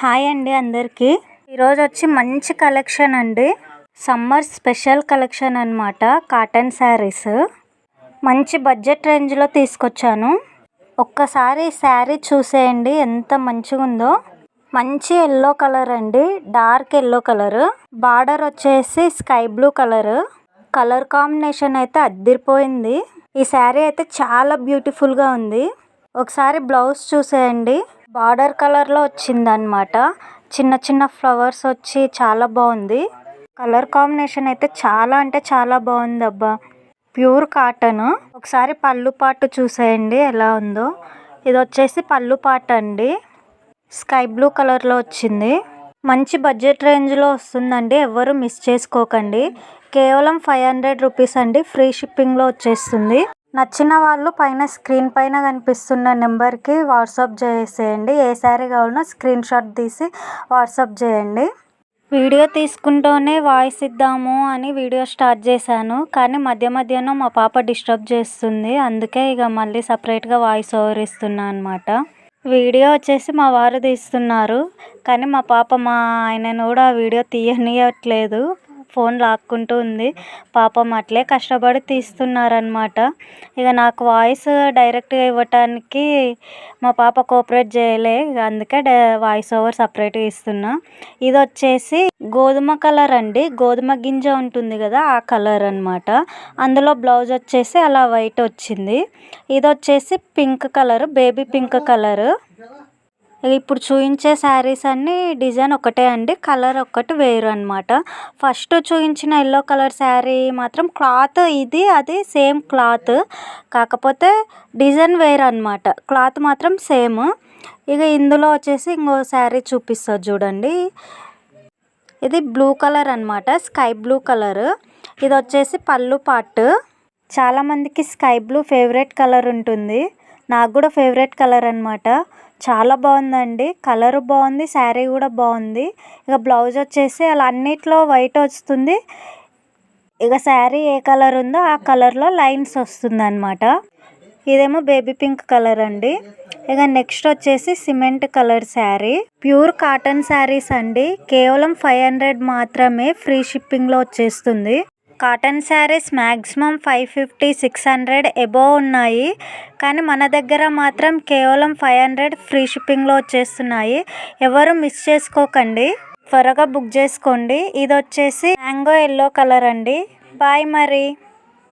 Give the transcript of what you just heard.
Hi అండి అందరికీ. ఈరోజు వచ్చి మంచి కలెక్షన్ అండి. సమ్మర్ స్పెషల్ కలెక్షన్ అన్నమాట. కాటన్ శారీస్ మంచి బడ్జెట్ రేంజ్లో తీసుకొచ్చాను. ఒక్కసారి శారీ చూసేయండి ఎంత మంచిగా ఉందో. మంచి ఎల్లో కలర్ అండి, డార్క్ ఎల్లో కలర్. బార్డర్ వచ్చేసి sky blue colour. Colour combination అయితే అద్దిరిపోయింది. ఈ శారీ అయితే చాలా బ్యూటిఫుల్గా ఉంది. ఒకసారి బ్లౌజ్ చూసేయండి. బార్డర్ కలర్లో వచ్చిందనమాట. చిన్న చిన్న ఫ్లవర్స్ వచ్చి చాలా బాగుంది. కలర్ కాంబినేషన్ అయితే చాలా అంటే చాలా బాగుంది అబ్బా. Pure cotton. ఒకసారి పళ్ళు పాటు చూసేయండి ఎలా ఉందో. ఇది వచ్చేసి పళ్ళు పాట అండి. స్కై బ్లూ కలర్లో వచ్చింది. మంచి బడ్జెట్ రేంజ్లో వస్తుందండి. ఎవరు మిస్ చేసుకోకండి. కేవలం 500 రూపీస్ అండి. ఫ్రీ షిప్పింగ్లో వచ్చేస్తుంది. నచ్చిన వాళ్ళు పైన స్క్రీన్ పైన కనిపిస్తున్న నెంబర్కి వాట్సాప్ చేసేయండి. ఏ శారీ కావాలన్నా స్క్రీన్ షాట్ తీసి వాట్సాప్ చేయండి. వీడియో తీసుకుంటూనే వాయిస్ ఇద్దాము అని వీడియో స్టార్ట్ చేశాను, కానీ మధ్యలో మా పాప డిస్టర్బ్ చేస్తుంది. అందుకే ఇక మళ్ళీ సపరేట్గా వాయిస్ ఓవర్ ఇస్తున్నాను అనమాట. వీడియో వచ్చేసి మా వారు తీస్తున్నారు, కానీ మా పాప మా ఆయనను కూడా వీడియో తీయనియట్లేదు. ఫోన్ లాక్కుంటూ ఉంది. పాపం అట్లే కష్టపడి తీస్తున్నారనమాట. ఇక నాకు వాయిస్ డైరెక్ట్గా ఇవ్వటానికి మా పాప కోఆపరేట్ చేయలే, అందుకే వాయిస్ ఓవర్ సపరేట్గా ఇస్తున్నా. ఇది వచ్చేసి గోధుమ కలర్ అండి. గోధుమ గింజ ఉంటుంది కదా, ఆ కలర్ అనమాట. అందులో బ్లౌజ్ వచ్చేసి అలా వైట్ వచ్చింది. ఇది వచ్చేసి pink colour, baby pink colour. ఇప్పుడు చూపించే శారీస్ అన్నీ డిజైన్ ఒకటే అండి, కలర్ ఒక్కటి వేరు అనమాట. ఫస్ట్ చూపించిన ఎల్లో కలర్ శారీ మాత్రం క్లాత్ ఇది అది సేమ్ క్లాత్, కాకపోతే డిజైన్ వేరు అనమాట. క్లాత్ మాత్రం సేమ్. ఇక ఇందులో వచ్చేసి ఇంకో శారీ చూపిస్తుంది చూడండి. ఇది బ్లూ కలర్ అనమాట, స్కై బ్లూ కలర్. ఇది వచ్చేసి పళ్ళు పార్ట్. చాలామందికి స్కై బ్లూ ఫేవరెట్ కలర్ ఉంటుంది. నాకు కూడా ఫేవరెట్ కలర్ అనమాట. చాలా బాగుందండి. కలర్ బాగుంది, శారీ కూడా బాగుంది. ఇక బ్లౌజ్ వచ్చేసి అలా అన్నిట్లో వైట్ వస్తుంది. ఇక శారీ ఏ కలర్ ఉందో ఆ కలర్లో లైన్స్ వస్తుంది అనమాట. ఇదేమో బేబీ పింక్ కలర్ అండి. ఇక నెక్స్ట్ వచ్చేసి cement colour sari. Pure cotton saris అండి. కేవలం 500 మాత్రమే. ఫ్రీ షిప్పింగ్లో వచ్చేస్తుంది. కాటన్ శారీస్ మ్యాక్సిమం 550-600 ఎబోవ్ ఉన్నాయి, కానీ మన దగ్గర మాత్రం కేవలం 500 ఫ్రీ షిప్పింగ్లో వచ్చేస్తున్నాయి. ఎవరు మిస్ చేసుకోకండి, త్వరగా బుక్ చేసుకోండి. ఇది వచ్చేసి మ్యాంగో ఎల్లో కలర్ అండి. బాయ్ మరి.